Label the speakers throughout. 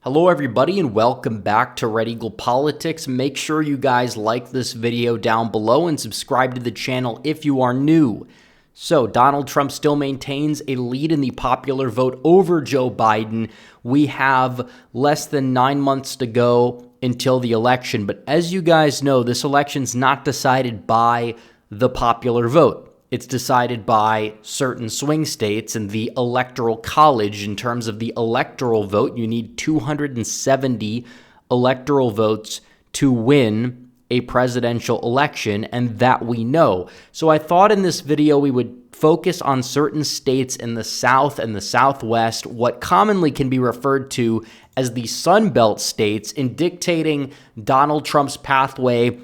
Speaker 1: Hello everybody and welcome back to Red Eagle Politics. Make sure you guys like this video down below and subscribe to the channel if you are new. So Donald Trump still maintains a lead in the popular vote over Joe Biden. We have less than 9 months to go until the election, but as you guys know, this election's not decided by the popular vote. It's decided by certain swing states and the Electoral College. In terms of the electoral vote, you need 270 electoral votes to win a presidential election, and that we know. So I thought in this video we would focus on certain states in the South and the Southwest, what commonly can be referred to as the Sun Belt states, in dictating Donald Trump's pathway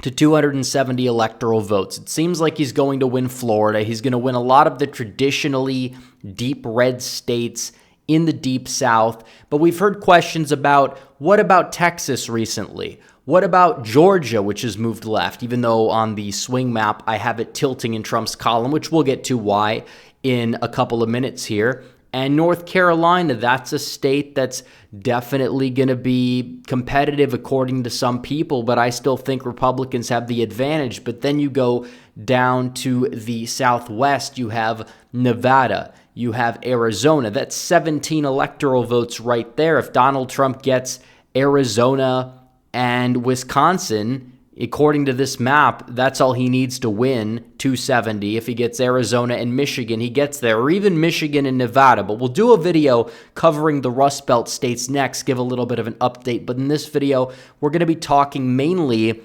Speaker 1: to 270 electoral votes. It seems like he's going to win Florida. He's going to win a lot of the traditionally deep red states in the deep South. But we've heard questions about, what about Texas recently? What about Georgia, which has moved left, even though on the swing map I have it tilting in Trump's column, which we'll get to why in a couple of minutes here. And North Carolina, that's a state that's definitely going to be competitive according to some people, but I still think Republicans have the advantage. But then you go down to the Southwest, you have Nevada, you have Arizona. That's 17 electoral votes right there. If Donald Trump gets Arizona and Wisconsin, according to this map, that's all he needs to win, 270. If he gets Arizona and Michigan, he gets there, or even Michigan and Nevada. But we'll do a video covering the Rust Belt states next, give a little bit of an update. But in this video, we're going to be talking mainly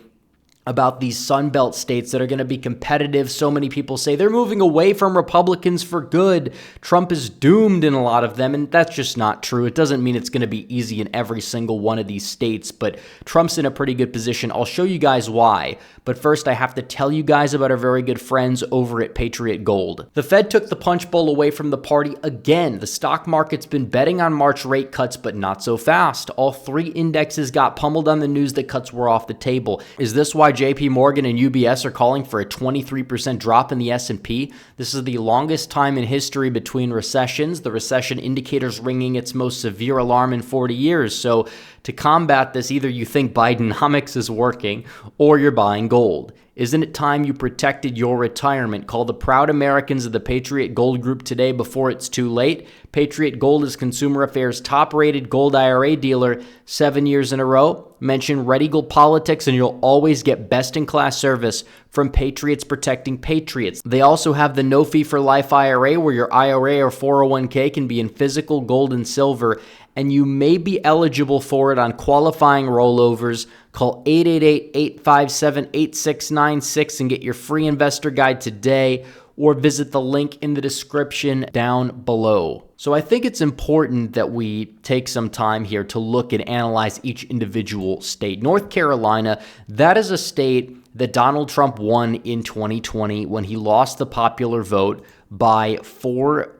Speaker 1: about these Sun Belt states that are going to be competitive. So many people say they're moving away from Republicans for good. Trump is doomed in a lot of them, and that's just not true. It doesn't mean it's going to be easy in every single one of these states, but Trump's in a pretty good position. I'll show you guys why. But first, I have to tell you guys about our very good friends over at Patriot Gold. The Fed took the punch bowl away from the party again. The stock market's been betting on March rate cuts, but not so fast. All three indexes got pummeled on the news that cuts were off the table. Is this why JP Morgan and UBS are calling for a 23% drop in the S&P? This is the longest time in history between recessions. The recession indicator's ringing its most severe alarm in 40 years. So to combat this, either you think Bidenomics is working or you're buying gold. Isn't it time you protected your retirement? Call the proud Americans of the Patriot Gold Group today before it's too late. Patriot Gold is Consumer Affairs' top-rated gold IRA dealer 7 years in a row. Mention Red Eagle Politics and you'll always get best-in-class service from Patriots protecting patriots. They also have the no-fee-for-life IRA, where your IRA or 401k can be in physical gold and silver, and you may be eligible for it on qualifying rollovers. Call 888-857-8696 and get your free investor guide today, or visit the link in the description down below. So I think it's important that we take some time here to look and analyze each individual state. North Carolina, that is a state that Donald Trump won in 2020 when he lost the popular vote by 4%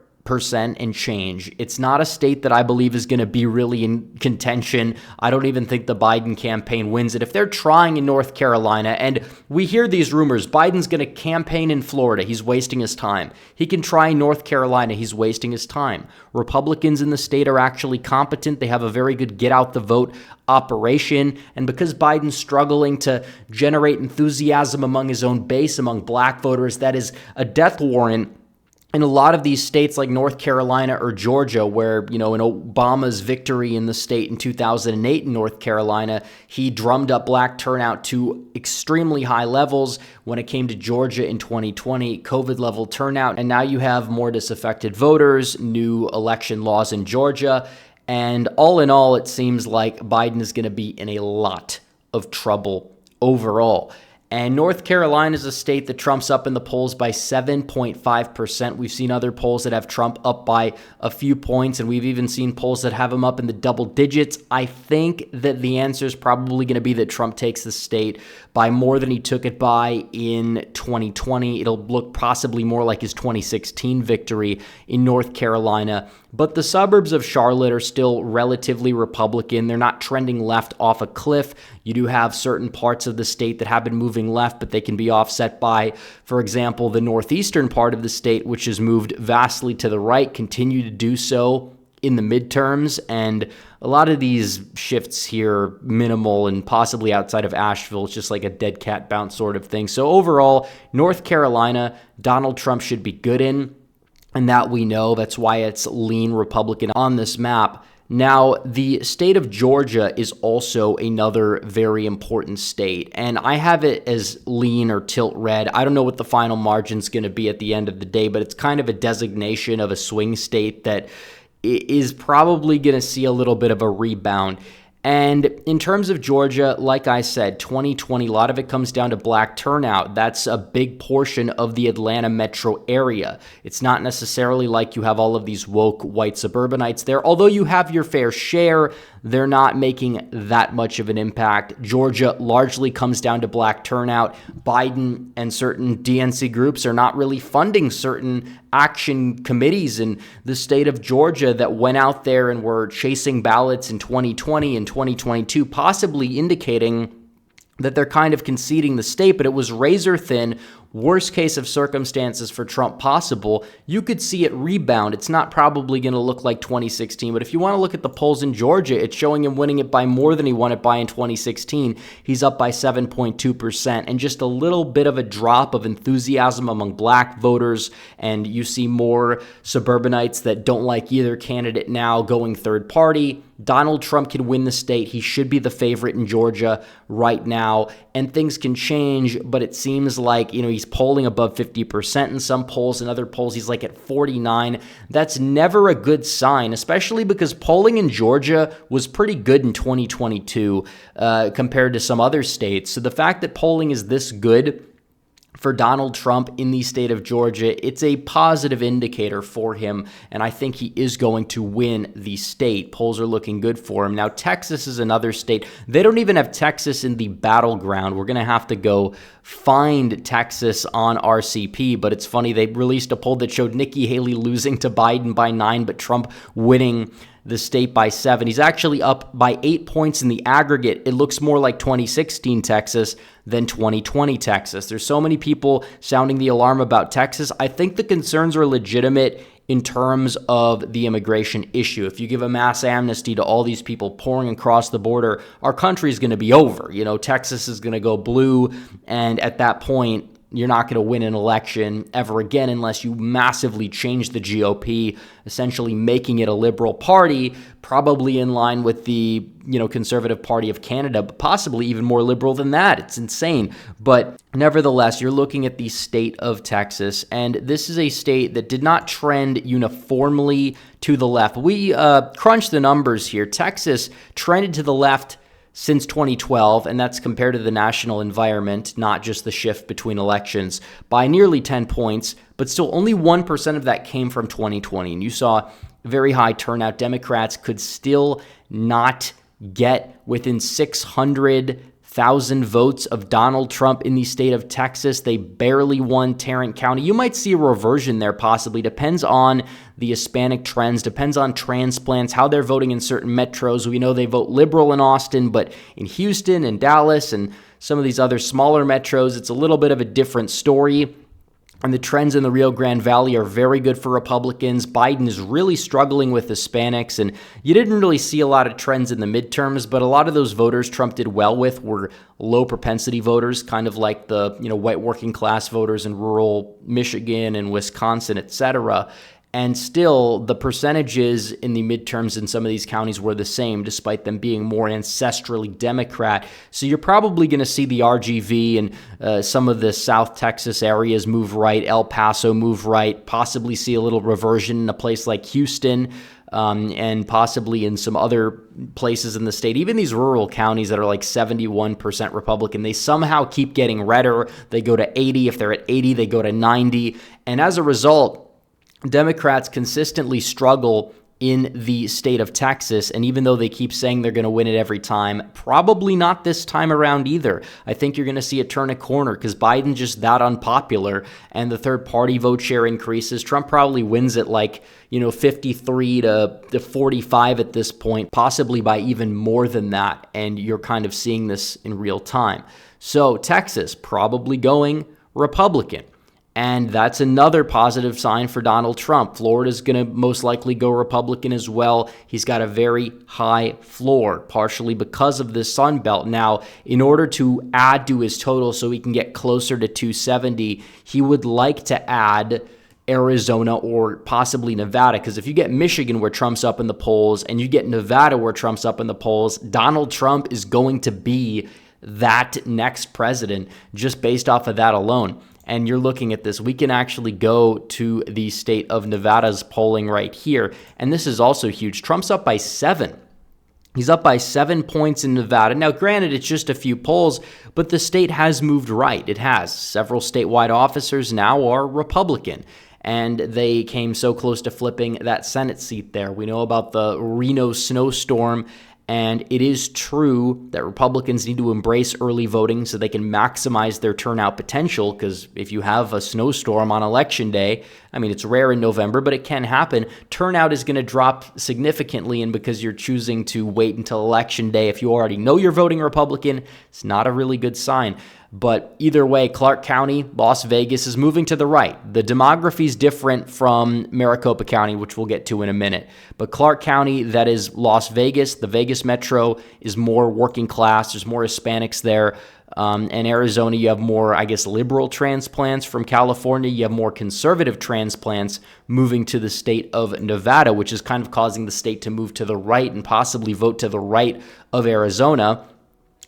Speaker 1: and change. It's not a state that I believe is going to be really in contention. I don't even think the Biden campaign wins it. If they're trying in North Carolina, and we hear these rumors, Biden's going to campaign in Florida, he's wasting his time. He can try in North Carolina, he's wasting his time. Republicans in the state are actually competent. They have a very good get out the vote operation. And because Biden's struggling to generate enthusiasm among his own base, among black voters, that is a death warrant in a lot of these states like North Carolina or Georgia, where, in Obama's victory in the state in 2008 in North Carolina, he drummed up black turnout to extremely high levels. When it came to Georgia in 2020, COVID level turnout, and now you have more disaffected voters, new election laws in Georgia, and all in all, it seems like Biden is going to be in a lot of trouble overall. And North Carolina is a state that Trump's up in the polls by 7.5%. We've seen other polls that have Trump up by a few points, and we've even seen polls that have him up in the double digits. I think that the answer is probably going to be that Trump takes the state by more than he took it by in 2020. It'll look possibly more like his 2016 victory in North Carolina. But the suburbs of Charlotte are still relatively Republican. They're not trending left off a cliff. You do have certain parts of the state that have been moving left, but they can be offset by, for example, the northeastern part of the state, which has moved vastly to the right, continue to do so in the midterms, and a lot of these shifts here minimal and possibly outside of Asheville. It's just like a dead cat bounce sort of thing. So overall, North Carolina, Donald Trump should be good in, and that we know. That's why it's lean Republican on this map. Now, the state of Georgia is also another very important state, and I have it as lean or tilt red. I don't know what the final margin's going to be at the end of the day, but it's kind of a designation of a swing state that is probably going to see a little bit of a rebound. And in terms of Georgia, like I said, 2020, a lot of it comes down to black turnout. That's a big portion of the Atlanta metro area. It's not necessarily like you have all of these woke white suburbanites there. Although you have your fair share, they're not making that much of an impact. Georgia largely comes down to black turnout. Biden and certain DNC groups are not really funding certain action committees in the state of Georgia that went out there and were chasing ballots in 2020 and 2022, possibly indicating that they're kind of conceding the state, but it was razor thin. Worst case of circumstances for Trump possible. You could see it rebound. It's not probably going to look like 2016, but if you want to look at the polls in Georgia, it's showing him winning it by more than he won it by in 2016. He's up by 7.2%, and just a little bit of a drop of enthusiasm among black voters, and you see more suburbanites that don't like either candidate now going third party. Donald Trump can win the state. He should be the favorite in Georgia right now, and things can change, but it seems like, he's polling above 50% in some polls. In other polls, he's like at 49. That's never a good sign, especially because polling in Georgia was pretty good in 2022 compared to some other states. So the fact that polling is this good for Donald Trump in the state of Georgia, it's a positive indicator for him, and I think he is going to win the state. Polls are looking good for him. Now, Texas is another state. They don't even have Texas in the battleground. We're going to have to go find Texas on RCP, but it's funny, they released a poll that showed Nikki Haley losing to Biden by 9, but Trump winning the state by 7. He's actually up by 8 points in the aggregate. It looks more like 2016 Texas than 2020 Texas. There's so many people sounding the alarm about Texas. I think the concerns are legitimate in terms of the immigration issue. If you give a mass amnesty to all these people pouring across the border, our country is going to be over. Texas is going to go blue, and at that point, you're not going to win an election ever again unless you massively change the GOP, essentially making it a liberal party, probably in line with the, Conservative Party of Canada, but possibly even more liberal than that. It's insane. But nevertheless, you're looking at the state of Texas, and this is a state that did not trend uniformly to the left. We crunched the numbers here. Texas trended to the left since 2012, and that's compared to the national environment, not just the shift between elections, by nearly 10 points, but still only 1% of that came from 2020. And you saw very high turnout. Democrats could still not get within 600,000 votes of Donald Trump in the state of Texas. They barely won Tarrant County. You might see a reversion there possibly. Depends on the Hispanic trends, depends on transplants, how they're voting in certain metros. We know they vote liberal in Austin, but in Houston and Dallas and some of these other smaller metros, it's a little bit of a different story. And the trends in the Rio Grande Valley are very good for Republicans. Biden is really struggling with Hispanics, and you didn't really see a lot of trends in the midterms, but a lot of those voters Trump did well with were low propensity voters, kind of like the white working class voters in rural Michigan and Wisconsin, etc. And still, the percentages in the midterms in some of these counties were the same, despite them being more ancestrally Democrat. So you're probably going to see the RGV and some of the South Texas areas move right, El Paso move right, possibly see a little reversion in a place like Houston, and possibly in some other places in the state. Even these rural counties that are like 71% Republican, they somehow keep getting redder. They go to 80. If they're at 80, they go to 90. And as a result, Democrats consistently struggle in the state of Texas, and even though they keep saying they're going to win it every time, probably not this time around either. I think you're going to see it turn a corner because Biden's just that unpopular, and the third-party vote share increases. Trump probably wins it like 53 to 45 at this point, possibly by even more than that, and you're kind of seeing this in real time. So Texas probably going Republican. And that's another positive sign for Donald Trump. Florida's going to most likely go Republican as well. He's got a very high floor, partially because of this Sun Belt. Now, in order to add to his total so he can get closer to 270, he would like to add Arizona or possibly Nevada, because if you get Michigan where Trump's up in the polls and you get Nevada where Trump's up in the polls, Donald Trump is going to be that next president just based off of that alone. And you're looking at this, we can actually go to the state of Nevada's polling right here. And this is also huge. Trump's up by 7. He's up by 7 points in Nevada. Now, granted, it's just a few polls, but the state has moved right. It has. Several statewide officers now are Republican, and they came so close to flipping that Senate seat there. We know about the Reno snowstorm, and it is true that Republicans need to embrace early voting so they can maximize their turnout potential, because if you have a snowstorm on Election Day, I mean, it's rare in November, but it can happen. Turnout is going to drop significantly, and because you're choosing to wait until Election Day, if you already know you're voting Republican, it's not a really good sign. But either way, Clark County, Las Vegas is moving to the right. The demography is different from Maricopa County, which we'll get to in a minute. But Clark County, that is Las Vegas, the Vegas metro, is more working class. There's more Hispanics there. And Arizona, you have more, I guess, liberal transplants. From California, you have more conservative transplants moving to the state of Nevada, which is kind of causing the state to move to the right and possibly vote to the right of Arizona.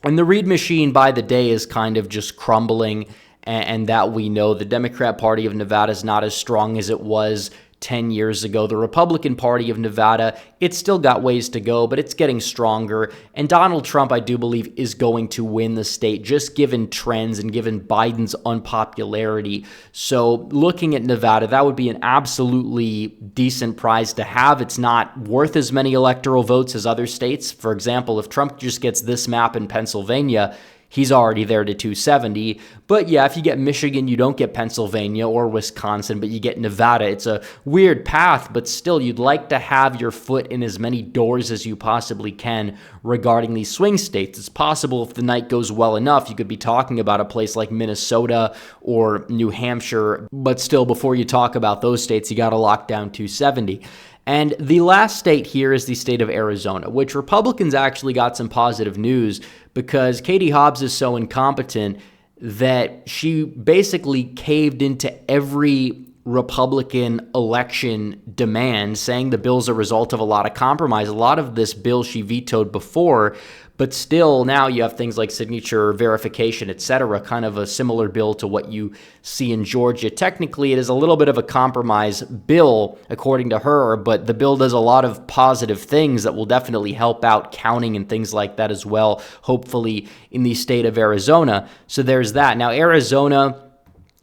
Speaker 1: And the Reid machine by the day is kind of just crumbling, and that we know. The Democrat Party of Nevada is not as strong as it was 10 years ago. The Republican Party of Nevada, it's still got ways to go, but it's getting stronger. And Donald Trump, I do believe, is going to win the state, just given trends and given Biden's unpopularity. So looking at Nevada, that would be an absolutely decent prize to have. It's not worth as many electoral votes as other states. For example, if Trump just gets this map in Pennsylvania, he's already there to 270. But yeah, if you get Michigan, you don't get Pennsylvania or Wisconsin, but you get Nevada. It's a weird path, but still, you'd like to have your foot in as many doors as you possibly can regarding these swing states. It's possible if the night goes well enough, you could be talking about a place like Minnesota or New Hampshire. But still, before you talk about those states, you got to lock down 270. And the last state here is the state of Arizona, which Republicans actually got some positive news because Katie Hobbs is so incompetent that she basically caved into every Republican election demand, saying the bill's a result of a lot of compromise. A lot of this bill she vetoed before, but still now you have things like signature verification, etc., kind of a similar bill to what you see in Georgia. Technically, it is a little bit of a compromise bill, according to her, but the bill does a lot of positive things that will definitely help out counting and things like that as well, hopefully in the state of Arizona. So there's that. Now, Arizona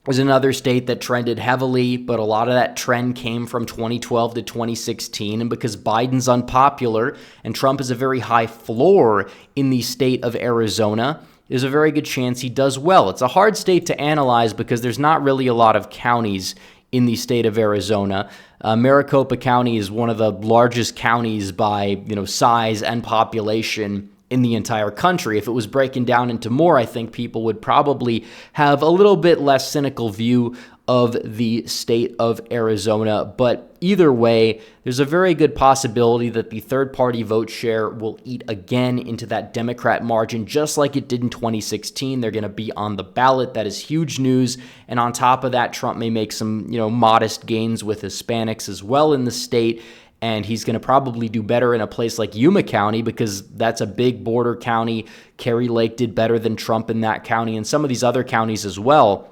Speaker 1: was another state that trended heavily, but a lot of that trend came from 2012 to 2016. And because Biden's unpopular and Trump has a very high floor in the state of Arizona, there's a very good chance he does well. It's a hard state to analyze because there's not really a lot of counties in the state of Arizona. Maricopa County is one of the largest counties by size and population in the entire country. If it was breaking down into more, I think people would probably have a little bit less cynical view of the state of Arizona. But either way, there's a very good possibility that the third-party vote share will eat again into that Democrat margin, just like it did in 2016. They're going to be on the ballot. That is huge news. And on top of that, Trump may make some, modest gains with Hispanics as well in the state. And he's going to probably do better in a place like Yuma County because that's a big border county. Kerry Lake did better than Trump in that county and some of these other counties as well.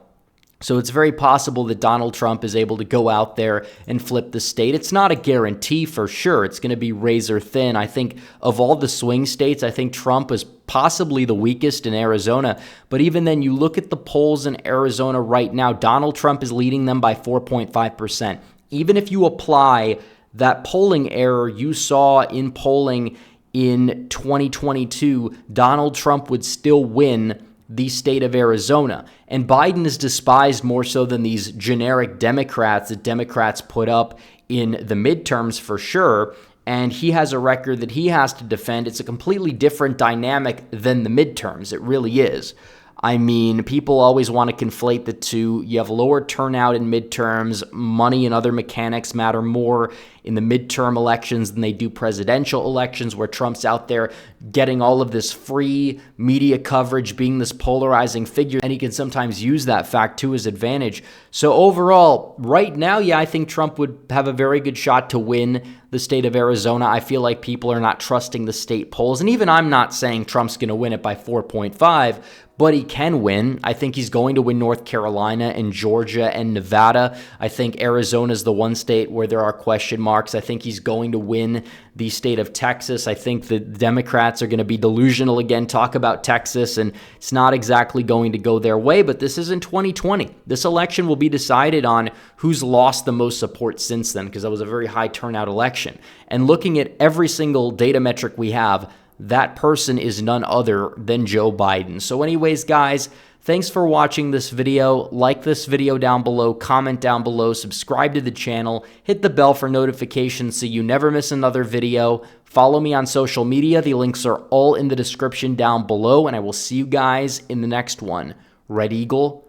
Speaker 1: So it's very possible that Donald Trump is able to go out there and flip the state. It's not a guarantee for sure. It's going to be razor thin. I think of all the swing states, I think Trump is possibly the weakest in Arizona. But even then, you look at the polls in Arizona right now, Donald Trump is leading them by 4.5%. Even if you apply that polling error you saw in polling in 2022, Donald Trump would still win the state of Arizona. And Biden is despised more so than these generic Democrats that Democrats put up in the midterms for sure. And he has a record that he has to defend. It's a completely different dynamic than the midterms. It really is. I mean, people always want to conflate the two. You have lower turnout in midterms. Money and other mechanics matter more in the midterm elections than they do presidential elections, where Trump's out there getting all of this free media coverage, being this polarizing figure, and he can sometimes use that fact to his advantage. So overall, right now, yeah, I think Trump would have a very good shot to win the state of Arizona. I feel like people are not trusting the state polls, and even I'm not saying Trump's going to win it by 4.5, but he can win. I think he's going to win North Carolina and Georgia and Nevada. I think Arizona is the one state where there are question marks. I think he's going to win the state of Texas. I think the Democrats are going to be delusional again, talk about Texas, and it's not exactly going to go their way, but this isn't 2020. This election will be decided on who's lost the most support since then, because that was a very high turnout election. And looking at every single data metric we have, that person is none other than Joe Biden. So anyways, guys, thanks for watching this video. Like this video down below, comment down below, subscribe to the channel, hit the bell for notifications so you never miss another video. Follow me on social media. The links are all in the description down below, and I will see you guys in the next one. Red Eagle,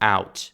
Speaker 1: out.